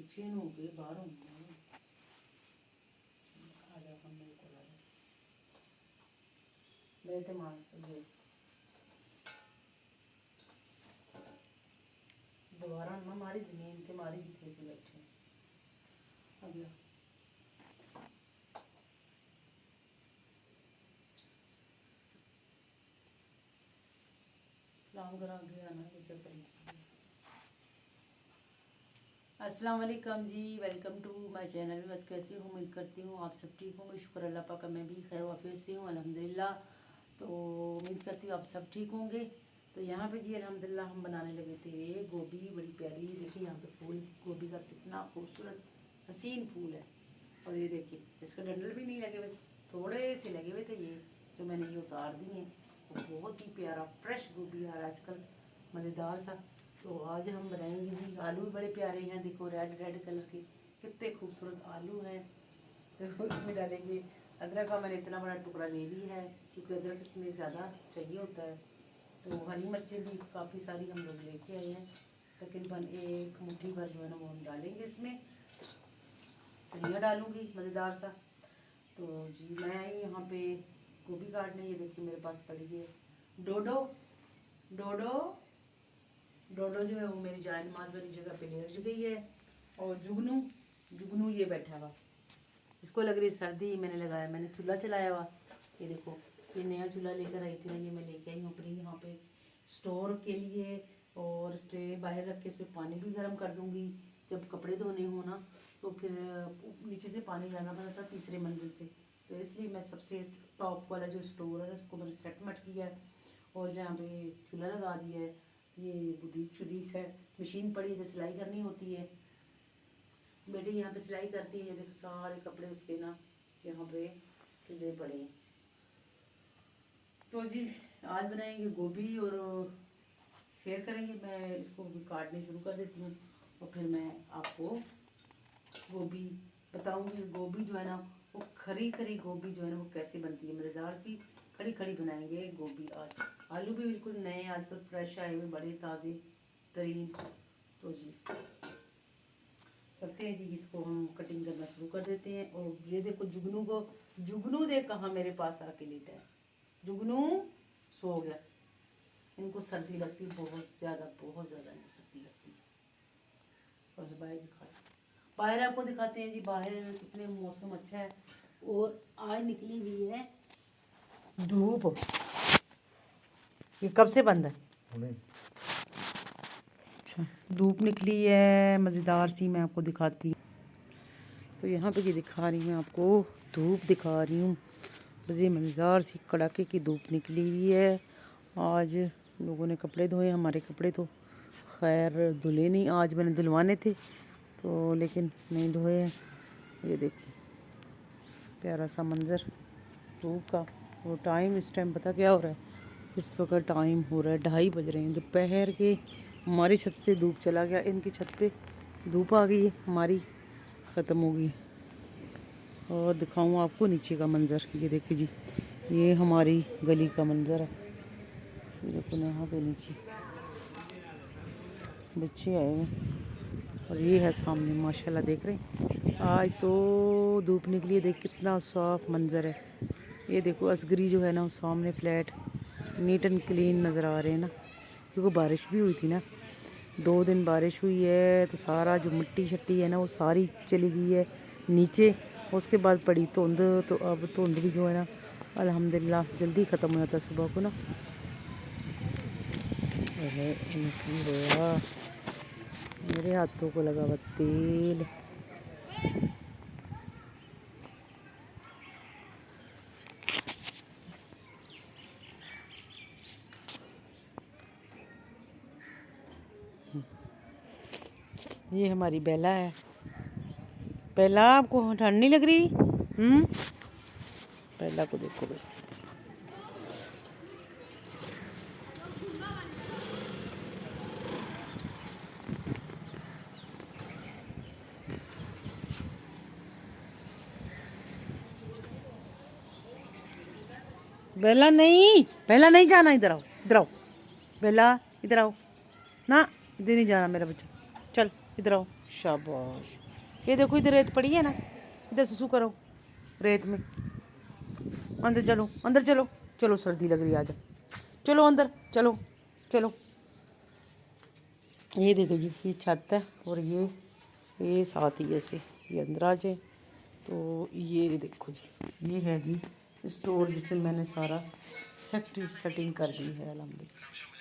बेचैन हो गए बाहर हूँ आ जा हम मेरे को गए थे मार तुझे दोबारा ना हमारी जमीन के मारी जितने से बैठे अगला सलाम करा गया ना ये क्या करेंगे। अस्सलाम वालेकुम जी, वेलकम टू माय चैनल। बस कैसी हूँ, उम्मीद करती हूँ आप सब ठीक होंगे। शुक्र अल्लाह पाक का, मैं भी खैर वाफियत से हूँ अल्हम्दुलिल्लाह। तो उम्मीद करती हूँ आप सब ठीक होंगे। तो यहाँ पे जी अल्हम्दुलिल्लाह हम बनाने लगे थे गोभी, बड़ी प्यारी। देखिए यहाँ पे फूल गोभी का कितना खूबसूरत हसीन फूल है। और ये देखिए इसका डंडल भी नहीं लगे हुए, थोड़े से लगे हुए थे। ये जो मैंने ये उतार दिए हैं, वो बहुत ही प्यारा फ्रेश गोभी है आजकल, मज़ेदार सा। तो आज हम बनाएंगे जी, आलू भी बड़े प्यारे हैं, देखो रेड रेड कलर के कितने खूबसूरत आलू हैं। तो इसमें डालेंगे अदरक का मैंने इतना बड़ा टुकड़ा ले लिया है, क्योंकि अदरक इसमें ज़्यादा चाहिए होता है। तो हरी मिर्चें भी काफ़ी सारी हम लोग लेके आए हैं, तकरीबन एक मुट्ठी भर जो है ना वो हम डालेंगे इसमें। धनिया डालूँगी मज़ेदार सा। तो जी मैं आई यहाँ पे गोभी काटने। ये देखिए मेरे पास पड़ी है डोडो। डोडो डोडो जो है वो मेरी जान नमाज वाली जगह पे लेट गई है। और जुगनू जुगनू ये बैठा हुआ, इसको लग रही सर्दी। मैंने लगाया, मैंने चूल्हा चलाया हुआ। ये देखो ये नया चूल्हा लेकर आई थी ना, ये मैं लेके आई हूँ अपनी यहाँ पे स्टोर के लिए। और इस पर बाहर रख के इस पर पानी भी गर्म कर दूँगी। जब कपड़े धोने हो ना तो फिर नीचे से पानी लाना पड़ता था तीसरे मंजिल से, तो इसलिए मैं सबसे टॉप वाला जो स्टोर है उसको मैंने सेट मट किया है। और जहाँ पे चूल्हा लगा दिया है, ये बुदीक शुदीक है, मशीन पड़ी है जो सिलाई करनी होती है। बेटी यहाँ पे सिलाई करती है। देख सारे कपड़े उसके ना यहाँ पे खिले पड़े हैं। तो जी आज बनाएंगे गोभी और शेयर करेंगे। मैं इसको काटने शुरू कर देती हूँ और फिर मैं आपको गोभी बताऊंगी। गोभी जो है ना वो खरी खरी गोभी जो है ना वो कैसे बनती है, मज़ेदार सी खड़ी खड़ी बनाएंगे गोभी आज। आलू भी बिल्कुल नए आजकल फ्रेश आए हुए, बड़े ताज़े तरीन। तो जी चलते हैं जी, इसको हम कटिंग करना शुरू कर देते हैं। और ये देखो जुगनू को, जुगनू देख कहाँ मेरे पास आके लेटा है। जुगनू सो गया। इनको सर्दी लगती है बहुत ज़्यादा, बहुत ज़्यादा इनको सर्दी लगती है। और बाहर दिखाते, बाहर आपको दिखाते हैं जी, बाहर कितने मौसम अच्छा है। और आज निकली हुई है धूप। ये कब से बंद है? अच्छा धूप निकली है मज़ेदार सी, मैं आपको दिखाती हूँ। तो यहाँ पे ये दिखा रही हूँ आपको, धूप दिखा रही हूँ। बस ये मज़ेदार सी कड़ाके की धूप निकली हुई है। आज लोगों ने कपड़े धोए, हमारे कपड़े तो खैर धुले नहीं, आज मैंने धुलवाने थे तो लेकिन नहीं धोए हैं। ये देखिए प्यारा सा मंज़र धूप का। वो टाइम इस टाइम पता क्या हो रहा है, इस वक्त टाइम हो रहा है 2:30 बज रहे हैं दोपहर के। हमारी छत से धूप चला गया, इनकी छत पे धूप आ गई है, हमारी ख़त्म हो गई। और दिखाऊँ आपको नीचे का मंज़र। ये देखिए जी, ये हमारी गली का मंज़र है। ये देखो यहाँ पे नीचे बच्चे आए हैं और ये है सामने माशाल्लाह देख रहे हैं। आज तो धूप निकली है, देख कितना साफ मंज़र है। ये देखो असगरी जो है ना वो सामने फ्लैट नीट एंड क्लीन नज़र आ रहे हैं ना, क्योंकि बारिश भी हुई थी ना, 2 दिन बारिश हुई है तो सारा जो मिट्टी शट्टी है ना वो सारी चली गई है नीचे। उसके बाद पड़ी धुंध, तो अब धुंध भी जो है ना अल्हम्दुलिल्लाह जल्दी ख़त्म हो जाता है सुबह को ना। मेरे हाथों को लगा हुआ तेल। ये हमारी बेला है। बेला आपको ठंड नहीं लग रही? बेला को देखो भाई, बेला नहीं, बेला नहीं जाना, इधर आओ, इधर आओ बेला, इधर आओ ना, इधर नहीं जाना मेरा बच्चा, चल इधर आओ। शाबाश। ये देखो इधर रेत पड़ी है ना, इधर सुसु करो रेत में। अंदर चलो, अंदर चलो, चलो सर्दी लग रही है, आजा चलो अंदर चलो चलो। ये देखो जी, ये छत है और ये साथ ही ऐसे ये अंदर आ जाए। तो ये देखो जी, ये है जी स्टोर जिसमें मैंने सारा सेटिंग कर दी है अल्हम्दुलिल्लाह।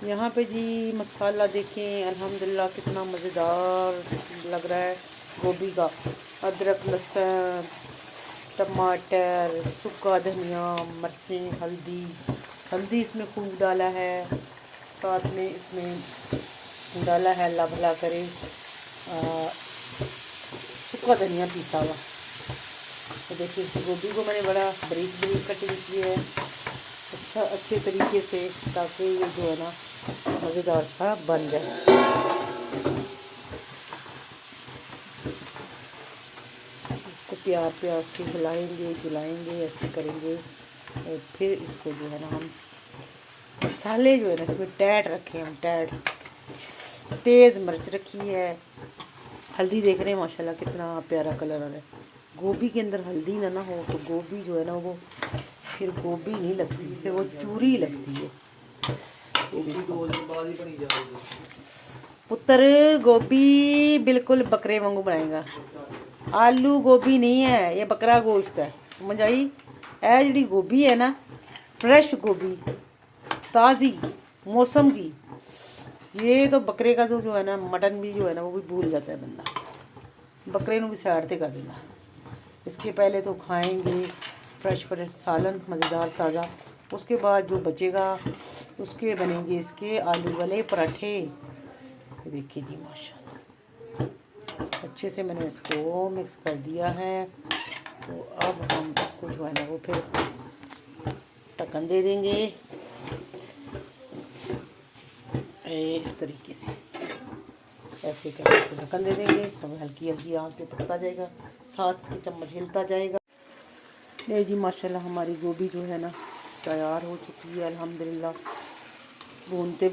यहाँ पे जी मसाला देखें अल्हम्दुलिल्लाह कितना मज़ेदार लग रहा है। गोभी का, अदरक, लहसुन, टमाटर, सूखा धनिया, मिर्चें, हल्दी इसमें खूब डाला है। साथ में इसमें डाला है अल्लाह भला करे सूखा धनिया पीसा हुआ। तो देखिए गोभी को मैंने बड़ा बारीक कटिंग की है अच्छे तरीके से, ताकि ये जो है ना मज़ेदार सा बन जाए। इसको प्यार से हिलाएंगे ऐसे करेंगे। और फिर इसको जो है ना हम मसाले जो है ना इसमें टैट रखे हैं, हम टैट तेज़ मिर्च रखी है। हल्दी देख रहे हैं माशाल्लाह कितना प्यारा कलर आ रहा है। गोभी के अंदर हल्दी ना हो तो गोभी जो है ना वो फिर गोभी नहीं लगती, फिर वो चूरी लगती है। पुत्र गोभी बिल्कुल बकरे वांगू बनाएगा, आलू गोभी नहीं है, ये बकरा गोश्त है, समझ आई। ए जी गोभी है ना, फ्रेश गोभी ताज़ी मौसम की, ये तो बकरे का तो जो है ना मटन भी जो है ना वो भी भूल जाता है बंदा, बकरे को भी साइड से कर देना। इसके पहले तो खाएंगे फ्रेश सालन मज़ेदार ताज़ा, उसके बाद जो बचेगा उसके बनेंगे इसके आलू वाले पराठे। देखिए जी माशाल्लाह अच्छे से मैंने इसको मिक्स कर दिया है। तो अब हम इसको जो है ना वो फिर ढक्कन दे देंगे इस तरीके से, ऐसे करके इसको ढक्कन दे देंगे। तो हल्की आंच पे पकता जाएगा, साथ से चम्मच हिलता जाएगा। ये जी माशाल्लाह हमारी गोभी जो है ना तैयार हो चुकी है अल्हम्दुलिल्लाह। भूनते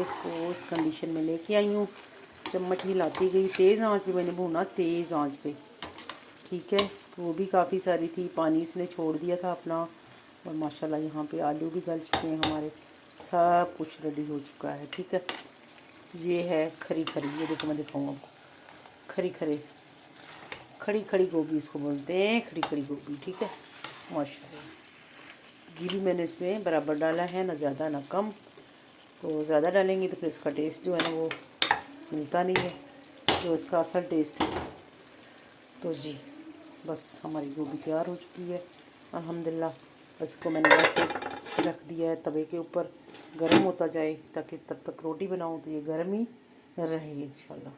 इसको इस कंडीशन में लेके आई हूँ। चम्मच हिलाती गई, तेज़ आंच पे मैंने भूना, तेज़ आंच पे, ठीक है। वो भी काफ़ी सारी थी, पानी इसने छोड़ दिया था अपना। और माशाल्लाह यहाँ पे आलू भी गल चुके हैं हमारे, सब कुछ रेडी हो चुका है, ठीक है। ये है खरी, ये देखो मैं दिखाऊँ आपको, खड़ी गोभी इसको बोलते हैं, खड़ी गोभी, ठीक है। माशाल्लाह घी भी मैंने इसमें बराबर डाला है, ना ज़्यादा ना कम। तो ज़्यादा डालेंगे तो फिर इसका टेस्ट जो है ना वो मिलता नहीं है, जो इसका असल टेस्ट है। तो जी बस हमारी गोभी तैयार हो चुकी है अल्हम्दुलिल्लाह। इसको मैंने वैसे रख दिया है तवे के ऊपर, गर्म होता जाए, ताकि तब तक रोटी बनाऊँ तो ये गर्म ही रहे इंशाल्लाह।